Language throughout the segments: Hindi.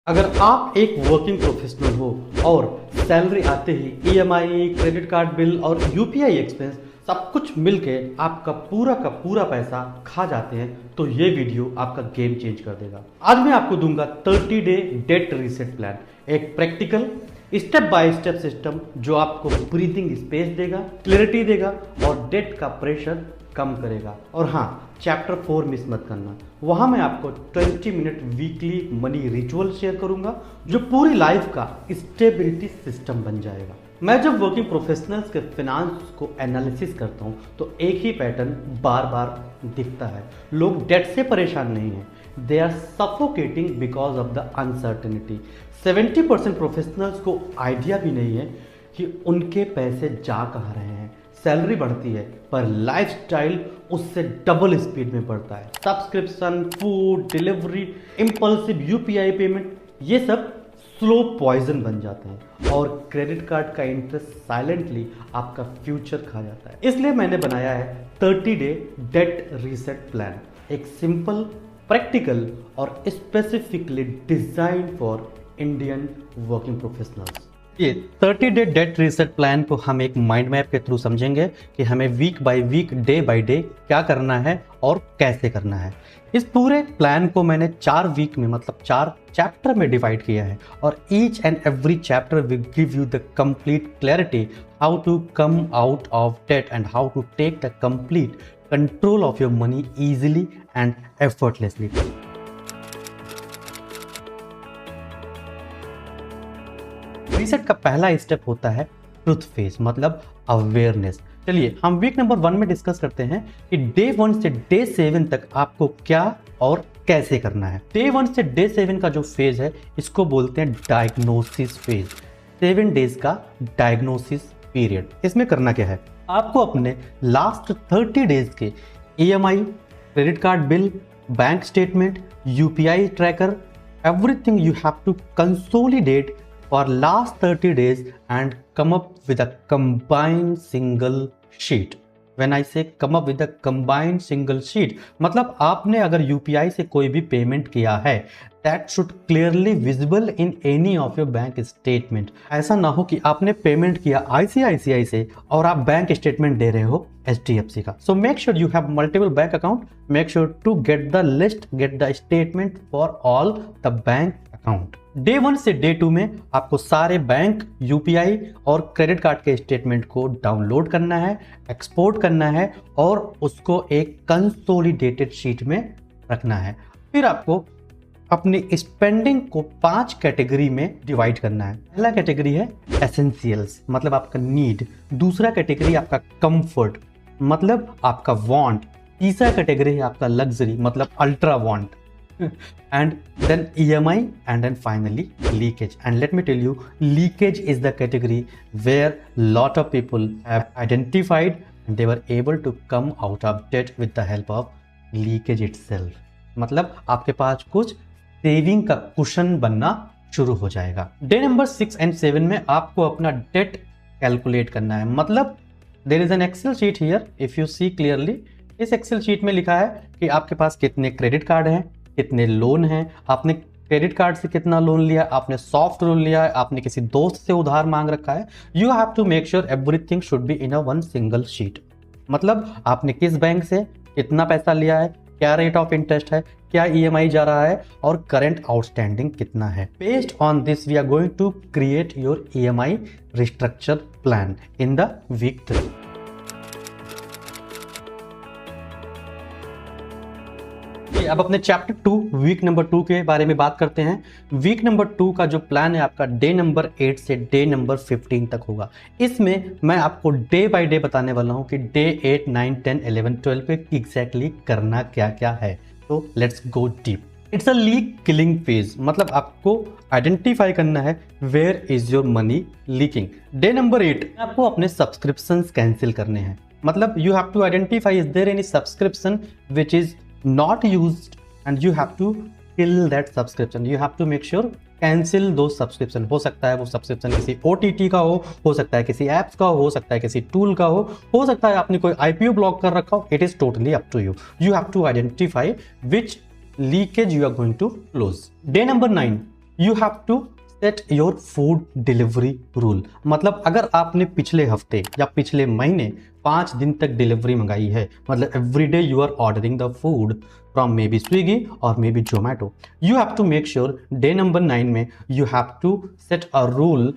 अगर आप एक वर्किंग प्रोफेशनल हो और सैलरी आते ही ईएमआई, क्रेडिट कार्ड बिल और यूपीआई एक्सपेंस सब कुछ मिलके आपका पूरा का पूरा पैसा खा जाते हैं तो ये वीडियो आपका गेम चेंज कर देगा। आज मैं आपको दूंगा 30 डे डेट रीसेट प्लान, एक practical step by step system जो आपको ब्रीथिंग स्पेस देगा, क्लैरिटी देगा और डेट का प्रेशर कम करेगा। और हाँ, चैप्टर 4 मिस मत करना, वहां मैं आपको 20 minute weekly money ritual share करूंगा जो पूरी लाइफ का स्टेबिलिटी सिस्टम बन जाएगा। मैं जब वर्किंग प्रोफेशनल्स के फाइनेंस को एनालिसिस करता हूं तो एक ही पैटर्न बार बार दिखता है। लोग डेट से परेशान नहीं हैं, they are suffocating because of the uncertainty. 70% professionals को आइडिया भी नहीं है कि उनके पैसे जा कहाँ रहे हैं। सैलरी बढ़ती है पर लाइफस्टाइल उससे डबल स्पीड में बढ़ता है। Subscription, food delivery, impulsive UPI payment, ये सब स्लो पॉइजन बन जाते हैं और क्रेडिट कार्ड का इंटरेस्ट साइलेंटली आपका फ्यूचर खा जाता है। इसलिए मैंने बनाया है 30 डे डेट रीसेट प्लान, एक सिंपल, प्रैक्टिकल और specifically design for Indian working professionals. ये 30 डे डेट रीसेट प्लान को हम एक माइंड मैप के थ्रू समझेंगे कि हमें week by week, day by day क्या करना है और कैसे करना है। इस पूरे प्लान को मैंने 4 वीक में, मतलब 4 चैप्टर में डिवाइड किया है और each and every chapter will give you the complete clarity how to come out of debt and how to take the complete control of your money easily and effortlessly. Reset का पहला स्टेप होता है ट्रुथ फेज, मतलब अवेयरनेस। चलिए हम वीक नंबर 1 में डिस्कस करते हैं कि डे 1 से डे 7 तक आपको क्या और कैसे करना है। डे 1 से डे 7 का जो फेज है इसको बोलते हैं डायग्नोसिस फेज, 7 डेज का डायग्नोसिस पीरियड। इसमें करना क्या है, आपको अपने लास्ट 30 डेज के EMI, credit card bill, bank statement, UPI tracker, everything you have to consolidate for last 30 days and come up with a combined single sheet. When I say come up with a combined single sheet, मतलब आपने अगर यूपीआई से कोई भी पेमेंट किया है that should clearly visible in any of your bank statement. ऐसा ना हो कि आपने पेमेंट किया आईसीआईसीआई से और आप बैंक स्टेटमेंट दे रहे हो एचडीएफसी का। So make sure you have multiple bank account. Make sure to get the list, get the statement for all the bank account. Day 1 से डे 2 में आपको सारे बैंक, यूपीआई और क्रेडिट कार्ड के स्टेटमेंट को डाउनलोड करना है, एक्सपोर्ट करना है और उसको एक कंसोलिडेटेड शीट में रखना है। फिर आपको अपनी स्पेंडिंग को 5 कैटेगरी में डिवाइड करना है। पहला कैटेगरी है एसेंशियल्स, मतलब आपका नीड। दूसरा कैटेगरी आपका कंफर्ट, मतलब आपका वांट। तीसरा कैटेगरी है आपका लग्जरी, मतलब ultra want. And then EMI and then finally leakage. And let me tell you, leakage is the category where lot of people have identified and they were able to come out of debt with the help of leakage itself. मतलब आपके पास कुछ सेविंग का कुशन बनना शुरू हो जाएगा। डे नंबर 6 and 7 में आपको अपना डेट कैलकुलेट करना है। मतलब there is an Excel sheet here, if you see clearly, इस एक्सेल शीट में लिखा है कि आपके पास कितने क्रेडिट कार्ड हैं, कितने लोन हैं, आपने क्रेडिट कार्ड से कितना लोन लिया, आपने सॉफ्ट लोन लिया है, आपने किसी दोस्त से उधार मांग रखा है। You have to make sure everything should be in a one single sheet. मतलब आपने किस बैंक से कितना पैसा लिया है, क्या रेट ऑफ इंटरेस्ट है, क्या ईएमआई जा रहा है और करंट आउटस्टैंडिंग कितना है। Based on this we are going to create your EMI restructure plan in the week 3। अब अपने चैप्टर 2 वीक नंबर 2 के बारे में बात करते हैं। वीक नंबर 2 का जो प्लान है आपका डे नंबर 8 से डे नंबर 15 तक होगा। इसमें मैं आपको डे बाय डे बताने वाला हूं कि डे 8, 9, 10, 11, 12 पे एग्जैक्टली करना क्या क्या है। तो let's go deep. It's a leak killing phase, मतलब आपको आइडेंटिफाई करना है where is your money leaking. Day number 8 आपको अपने सब्सक्रिप्शंस कैंसिल करने हैं। मतलब you have to identify is there any subscription which is not used and you have to kill that subscription. You have to make sure cancel those subscription. हो सकता है वो सब्सक्रिप्शन किसी OTT का हो सकता है किसी एप्स का हो सकता है किसी टूल का हो सकता है आपने कोई IPO ब्लॉक कर रखा हो। It is totally up to you. You have to identify which leakage you are going to close. Day number 9, you have to set your food delivery rule. मतलब अगर आपने पिछले हफ्ते या पिछले महीने 5 दिन तक डिलीवरी मंगाई है, मतलब every day you are ordering the food from maybe Swiggy और maybe Zomato, you have to make sure day number 9 में you have to set a rule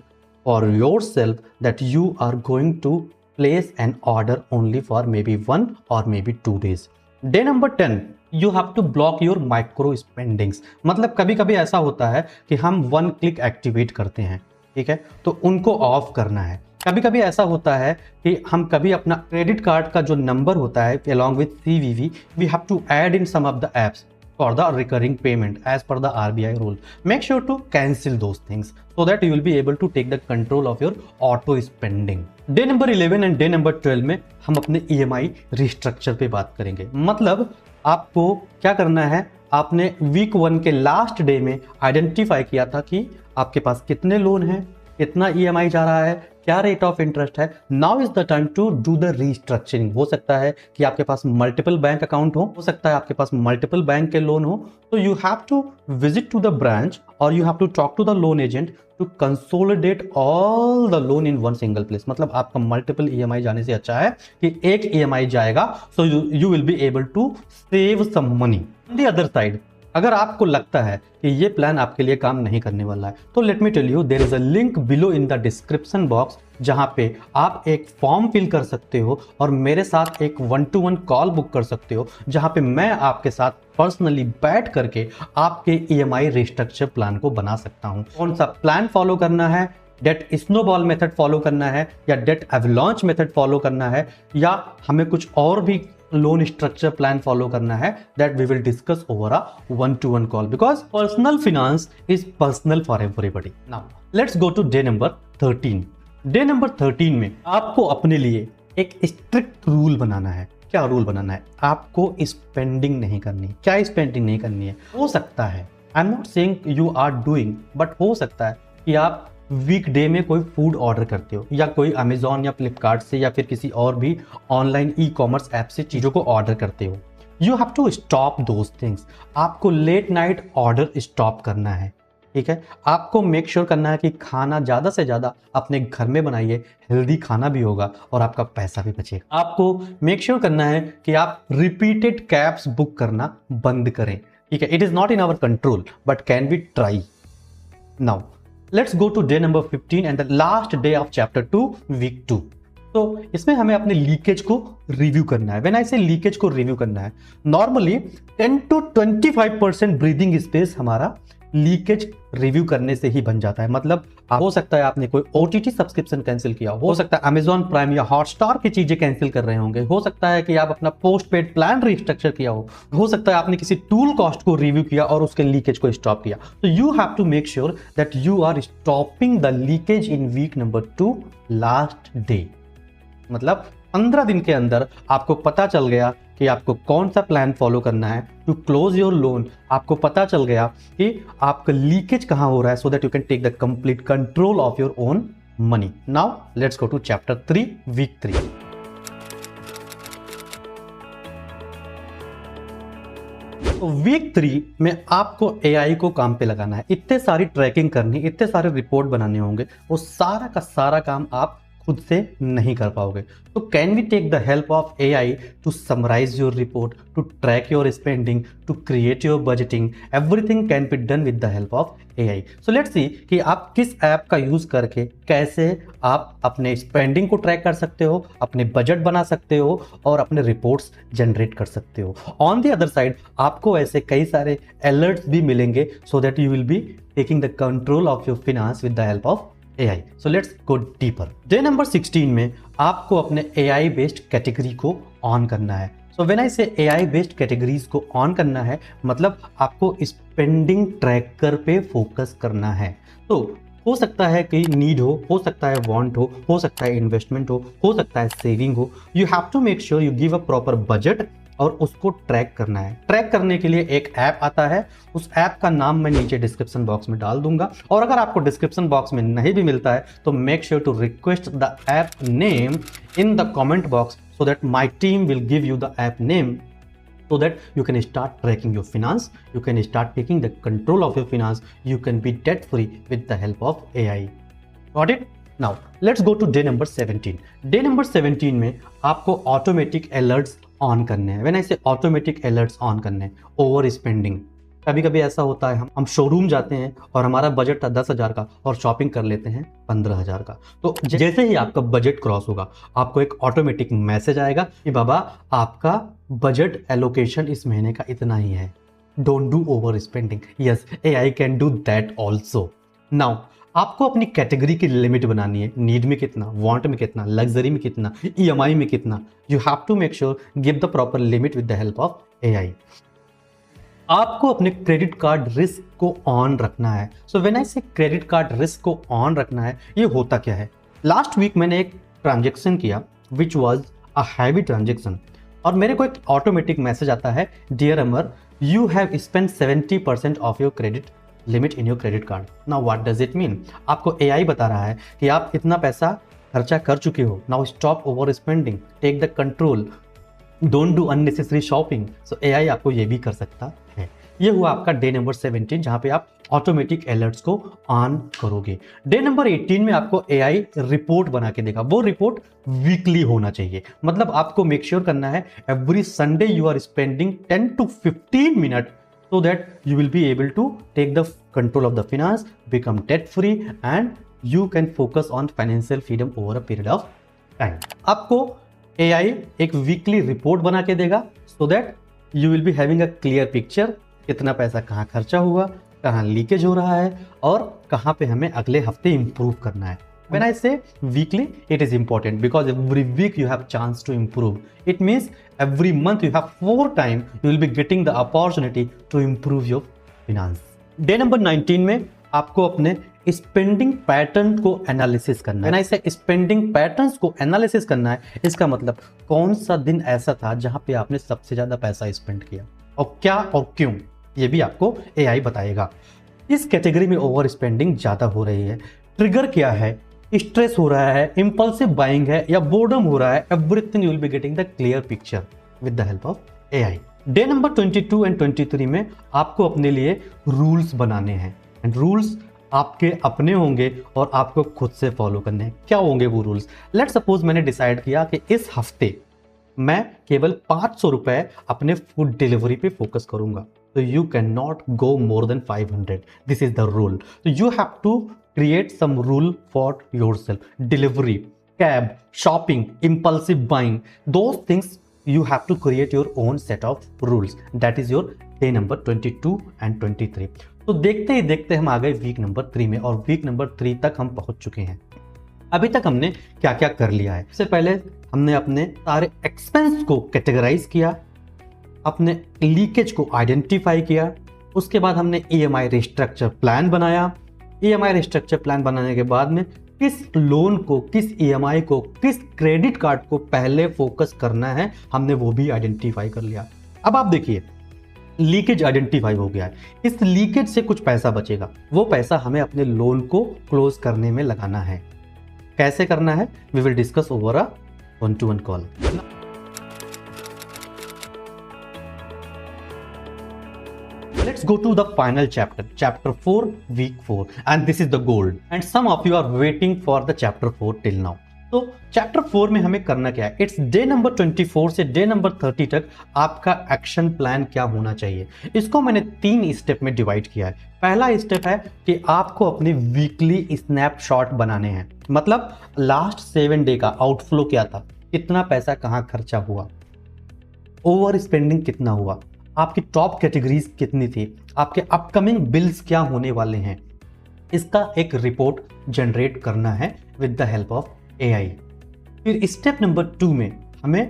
for yourself that you are going to place an order only for maybe 1 or maybe 2 days. Day number 10, you have to block your micro spendings. मतलब कभी कभी ऐसा होता है कि हम 1 क्लिक एक्टिवेट करते हैं, ठीक है, तो उनको ऑफ करना है। कभी कभी ऐसा होता है कि हम कभी अपना क्रेडिट कार्ड का जो नंबर होता है along with CVV, we have to add in some of the apps for the recurring payment as per the RBI rule. Make sure to cancel those things so that you will be able to take the control of your auto spending. Day number 11 and day number 12 में हम अपने EMI रिस्ट्रक्चर पे बात करेंगे। मतलब आपको क्या करना है, आपने वीक 1 के लास्ट डे में आइडेंटिफाई किया था कि आपके पास कितने लोन हैं, कितना EMI जा रहा है, क्या रेट ऑफ इंटरेस्ट है। Now is the time to do the restructuring. हो सकता है कि आपके पास मल्टीपल बैंक अकाउंट हो सकता है आपके पास मल्टीपल बैंक के लोन हो, तो you have to visit to the branch और you have to talk to the loan agent to consolidate all the loan in one single place. मतलब आपका मल्टीपल EMI जाने से अच्छा है कि एक EMI जाएगा, so you will be able to save some money. On the other side, अगर आपको लगता है कि ये प्लान आपके लिए काम नहीं करने वाला है, तो let me tell you, there is a link below in the description box जहां पे आप एक फॉर्म फिल कर सकते हो और मेरे साथ एक 1-to-1 कॉल बुक कर सकते हो, जहां पे मैं आपके साथ पर्सनली बैठ करके आपके EMI रिस्ट्रक्चर प्लान को बना सकता हूं। कौन सा प्लान फॉलो करना है, डेट स्नोबॉल मेथड फॉलो करना है या डेट एवलांच मेथड फॉलो करना है, या हमें कुछ और भी लोन स्ट्रक्चर प्लान फॉलो करना है, that we will discuss over a 1-to-1 call, because personal finance is personal for everybody. Now let's go to day number 13। Day number 13 में आपको अपने लिए एक स्ट्रिक्ट रूल बनाना है। क्या रूल बनाना है? आपको स्पेंडिंग नहीं करनी। क्या स्पेंडिंग नहीं करनी है? हो सकता है, I am not saying you are doing, but हो सकता है कि आप वीकडे में कोई फूड ऑर्डर करते हो या कोई अमेजॉन या फ्लिपकार्ट से या फिर किसी और भी ऑनलाइन ई-कॉमर्स ऐप से चीज़ों को ऑर्डर करते हो। You have to stop those things. आपको लेट नाइट ऑर्डर स्टॉप करना है, ठीक है। आपको मेक श्योर करना है कि खाना ज़्यादा से ज़्यादा अपने घर में बनाइए, हेल्दी खाना भी होगा और आपका पैसा भी बचेगा। आपको मेक श्योर करना है कि आप रिपीटेड कैब्स बुक करना बंद करें, ठीक है। It is not in our control but can we try. Now let's go to day number 15 and the last day of chapter 2 week 2। तो इसमें हमें अपने लीकेज को रिव्यू करना है। व्हेन आई से लीकेज को रिव्यू करना है, नॉर्मली 10 to 25% ब्रीदिंग स्पेस हमारा लीकेज रिव्यू करने से ही बन जाता है। मतलब हो सकता है आपने कोई OTT सब्सक्रिप्शन कैंसिल किया हो सकता है अमेजॉन प्राइम या हॉटस्टार की चीजें कैंसिल कर रहे होंगे, हो सकता है कि आप अपना पोस्ट पेड प्लान रिस्ट्रक्चर किया हो सकता है आपने किसी टूल कॉस्ट को रिव्यू किया और उसके लीकेज को स्टॉप किया। तो you have to make sure that you are stopping the leakage in week number 2 last day. मतलब 15 दिन के अंदर आपको पता चल गया कि आपको कौन सा प्लान फॉलो करना है टू क्लोज योर लोन। आपको पता चल गया कि आपका लीकेज कहां हो रहा है, so that you can take the complete control of your own money. Now let's go to chapter 3 week 3। तो वीक 3 में आपको AI को काम पे लगाना है। इतने सारी ट्रैकिंग करनी, इतने सारे रिपोर्ट बनाने होंगे, वो सारा का सारा काम आप खुद से नहीं कर पाओगे। तो can we take the help of AI to summarise your report, to track your spending, to create your budgeting. Everything can be done with the help of AI। So let's see कि आप किस ऐप का यूज करके कैसे आप अपने स्पेंडिंग को ट्रैक कर सकते हो, अपने बजट बना सकते हो और अपने रिपोर्ट्स जनरेट कर सकते हो। ऑन द अदर साइड आपको ऐसे कई सारे अलर्ट्स भी मिलेंगे, सो that you will be taking the control of your finance with the help of AI। So let's go deeper. Day number 16 में आपको अपने AI बेस्ड कैटेगरी को ऑन करना है। So when I say AI based categories को ऑन करना है, मतलब आपको स्पेंडिंग ट्रैकर पे फोकस करना है। तो हो सकता है कि नीड हो सकता है वांट हो सकता है इन्वेस्टमेंट हो सकता है सेविंग हो। You have to make sure you give a proper budget और उसको ट्रैक करना है। ट्रैक करने के लिए एक ऐप आता है, उस ऐप का नाम मैं नीचे डिस्क्रिप्शन बॉक्स में डाल दूंगा, और अगर आपको डिस्क्रिप्शन बॉक्स में नहीं भी मिलता है तो make sure to request the app name in the comment box, so that my team will give you the app name so that you can start tracking your finance, you can start taking the control of your finance, you can be debt free with the help of AI. Got it? Now let's go to day number 17. Day number 17 में आपको ऑटोमेटिक अलर्ट्स ऑन करने हैं. व्हेन आई से ऑटोमेटिक अलर्ट्स ऑन करने हैं, ओवर स्पेंडिंग. कभी कभी ऐसा होता है हम शोरूम जाते हैं और हमारा बजट था 10,000 का और शॉपिंग कर लेते हैं 15,000 का. तो जैसे ही आपका बजट क्रॉस होगा आपको एक ऑटोमेटिक मैसेज आएगा कि बाबा आपका बजट एलोकेशन इस महीने का इतना ही है, don't do over spending. Yes, AI can do that also. Now आपको अपनी कैटेगरी की लिमिट बनानी है. नीड में कितना, वांट में कितना, लग्जरी में कितना, EMI में कितना. You have to make sure give the proper limit with the help of AI. आपको अपने क्रेडिट कार्ड रिस्क को ऑन रखना है. So when I say credit card risk को ऑन रखना है, ये होता क्या है? लास्ट वीक मैंने एक ट्रांजेक्शन किया which was a heavy transaction और मेरे को एक ऑटोमेटिक मैसेज आता है, dear Amar you have spend 70% of your credit limit in your credit card. Now what does it mean? आपको AI बता रहा है कि आप इतना पैसा खर्चा कर चुके हो. Now stop over spending, take the control, don't do unnecessary shopping. So AI आपको ये भी कर सकता है. ये हुआ आपका डे नंबर 17 जहां पे आप ऑटोमेटिक अलर्ट्स को ऑन करोगे. डे नंबर 18 में आपको AI रिपोर्ट बना के देगा. वो रिपोर्ट वीकली होना चाहिए. मतलब आपको मेक श्योर करना है every Sunday you are spending 10 to 15 minute so that you will be able to take the control of the finance, become debt free and you can focus on financial freedom over a period of time. आपको AI एक वीकली रिपोर्ट बना के देगा so that you will be having a clear picture कितना पैसा कहाँ खर्चा हुआ, कहाँ लीकेज हो रहा है और कहाँ पे हमें अगले हफ्ते इंप्रूव करना है. When I say weekly, it is important because every week you have chance to improve. It means every month you have 4 times you will be getting the opportunity to improve your finance. Day number 19 में आपको अपने स्पेंडिंग पैटर्न को एनालिसिस करना है. When I say spending patterns को एनालिसिस करना है, इसका मतलब कौन सा दिन ऐसा था जहां पे आपने सबसे ज्यादा पैसा स्पेंड किया और क्या और क्यों, ये भी आपको AI बताएगा. इस कैटेगरी में ओवर स्पेंडिंग ज्यादा हो रही है, ट्रिगर क्या है, स्ट्रेस हो रहा है, इंपल्सिव बाइंग है या बोर्डम हो रहा है, everything you will be getting the clear picture with the help of AI. Day number 22 and 23 में आपको अपने लिए रूल्स बनाने हैं एंड रूल्स आपके अपने होंगे और आपको खुद से फॉलो करने हैं. क्या होंगे वो रूल्स? लेट्स सपोज मैंने डिसाइड किया कि इस हफ्ते मैं केवल 500 रुपए अपने फूड डिलीवरी पे फोकस करूंगा. तो you can not go more than 500. This is the rule. तो you have to create some rule for yourself. Delivery, cab, shopping, impulsive buying, those things you have to create your own set of rules. That is your day number 22 and 23. तो देखते ही देखते हम आ गए वीक नंबर 3 में और वीक नंबर 3 तक हम पहुंच चुके हैं. अभी तक हमने क्या क्या कर लिया है? सबसे पहले हमने अपने सारे एक्सपेंस को कैटेगराइज किया, अपने लीकेज को आइडेंटिफाई किया, उसके बाद हमने EMI रिस्ट्रक्चर प्लान बनाया. EMI रिस्ट्रक्चर प्लान बनाने के बाद में किस लोन को, किस EMI को, किस क्रेडिट कार्ड को पहले फोकस करना है हमने वो भी आइडेंटिफाई कर लिया. अब आप देखिए लीकेज आइडेंटिफाई हो गया है. इस लीकेज से कुछ पैसा बचेगा, वो पैसा हमें अपने लोन को क्लोज करने में लगाना है. कैसे करना है we will discuss over a 1-to-1 call. Let's go to the final chapter, chapter 4, week 4, and this is the gold. And some of you are waiting for the chapter 4 till now. तो चैप्टर 4 में हमें करना क्या है? इट्स डे नंबर 24 से डे नंबर 30 तक आपका एक्शन प्लान क्या होना चाहिए. इसको मैंने 3 स्टेप में डिवाइड किया है. पहला स्टेप है कि आपको अपने वीकली स्नैपशॉट बनाने हैं. मतलब लास्ट 7 डे का आउटफ्लो क्या था, कितना पैसा कहाँ खर्चा हुआ, ओवर स्पेंडिंग कितना हुआ, आपकी टॉप कैटेगरीज कितनी थी, आपके अपकमिंग बिल्स क्या होने वाले हैं. इसका एक रिपोर्ट जनरेट करना है with the help of AI. फिर स्टेप नंबर 2 में हमें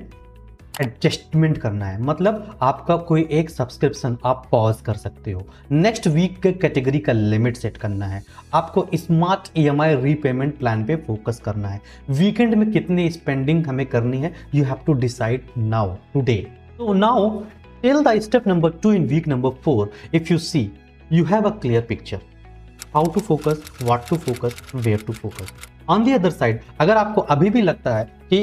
एडजस्टमेंट करना है. मतलब आपका कोई एक सब्सक्रिप्शन आप पॉज कर सकते हो, नेक्स्ट वीक के कैटेगरी का लिमिट सेट करना है, आपको स्मार्ट EMI रीपेमेंट प्लान पे फोकस करना है, वीकेंड में कितनी स्पेंडिंग हमें करनी है you have to decide now today. तो नाउ till the step number 2 in week number 4, if you see, you have a clear picture how to focus, what to focus, where to focus. On the other side, अगर आपको अभी भी लगता है कि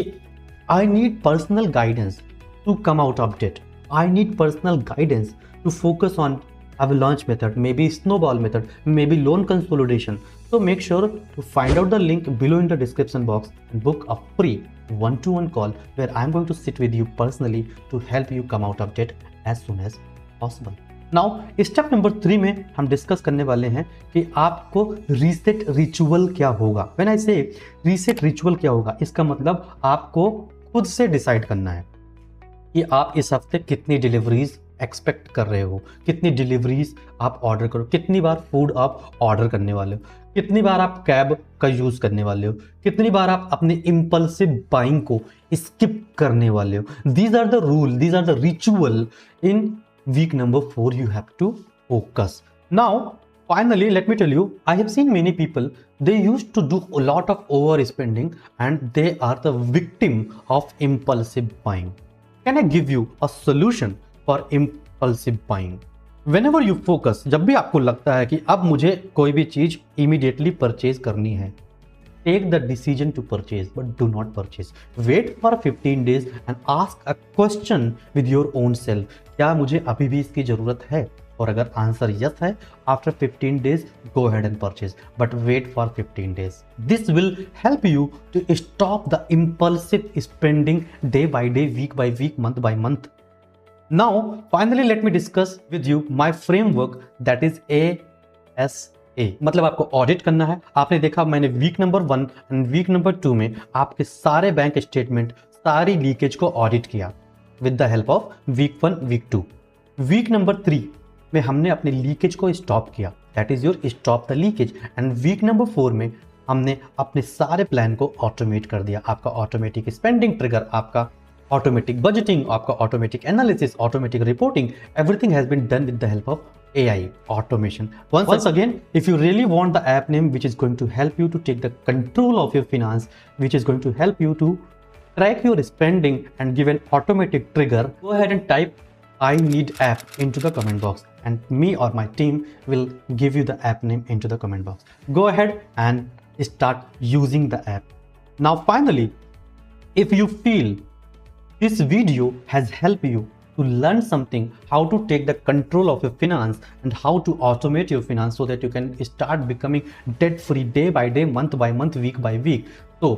I need personal guidance to come out of debt, I need personal guidance to focus on avalanche method, maybe snowball method, maybe loan consolidation. So make sure to find out the link below in the description box and book a free one-to-one call where I'm going to sit with you personally to help you come out of debt as soon as possible. Now step number 3 में हम डिस्कस करने वाले हैं कि आपको रीसेट रिचुअल क्या होगा। व्हेन आई से रीसेट रिचुअल क्या होगा, इसका मतलब आपको खुद से डिसाइड करना है कि आप इस हफ्ते कितनी डिलीवरीज एक्सपेक्ट कर रहे हो, कितनी डिलीवरीज आप ऑर्डर करो, कितनी बार फूड आप ऑर्डर करने वाले हो, कितनी बार आप कैब का यूज करने वाले हो, कितनी बार आप अपने इम्पल्सिव बाइंग को स्किप करने वाले हो। These are the rule, these are the ritual इन week number 4 you have to focus. Now finally let me tell you, I have seen many people, they used to do a lot of overspending and they are the victim of impulsive buying. Can I give you a solution for impulsive buying? Whenever you focus, जब भी आपको लगता है कि अब मुझे कोई भी चीज immediately purchase करनी है, take the decision to purchase but do not purchase. Wait for 15 days and ask a question with your own self. क्या मुझे अभी भी इसकी जरूरत है? और अगर आंसर यस है, after 15 days go ahead and purchase, but wait for 15 days. This will help you to stop the impulsive spending day by day, week by week, month by month. Now finally let me discuss with you my framework, that is ASA. मतलब आपको ऑडिट करना है। आपने देखा मैंने week number 1 and week number 2 में आपके सारे बैंक स्टेटमेंट, सारी लीकेज को ऑडिट किया with the help of week 1, week 2। Week number 3 में हमने अपने लीकेज को स्टॉप किया, that is your stop the leakage. And week number 4 में हमने अपने सारे प्लान को ऑटोमेट कर दिया। आपका ऑटोमेटिक स्पेंडिंग ट्रिगर, आपका automatic budgeting, आपका automatic analysis, automatic reporting, everything has been done with the help of AI automation. Once again, if you really want the app name which is going to help you to take the control of your finance, which is going to help you to track your spending and give an automatic trigger, go ahead and type I need app into the comment box and me or my team will give you the app name into the comment box. Go ahead and start using the app. Now finally, if you feel this video has helped you to learn something, how to take the control of your finance and how to automate your finance so that you can start becoming debt free day by day, month by month, week by week. So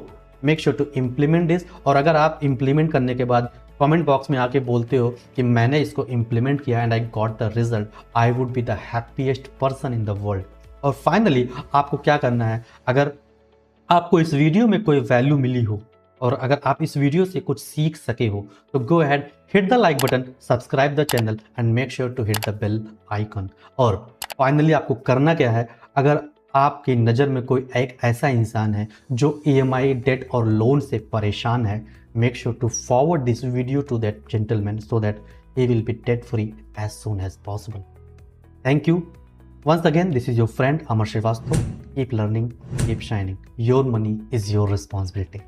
make sure to implement this. और अगर आप implement करने के बाद कमेंट बॉक्स में आके बोलते हो कि मैंने इसको implement किया and I got the result, I would be the happiest person in the world. और फाइनली आपको क्या करना है, अगर आपको इस वीडियो में कोई वैल्यू मिली हो और अगर आप इस वीडियो से कुछ सीख सके हो तो go ahead, hit the like button, subscribe the channel and make sure to hit the bell icon. और फाइनली आपको करना क्या है, अगर आपकी नज़र में कोई एक ऐसा इंसान है जो EMI, डेट और लोन से परेशान है, make sure to forward this video to that gentleman so that he will be debt free as soon as possible. Thank you once again. This is your friend Amar Srivastava. Keep learning, keep shining. Your money is your responsibility.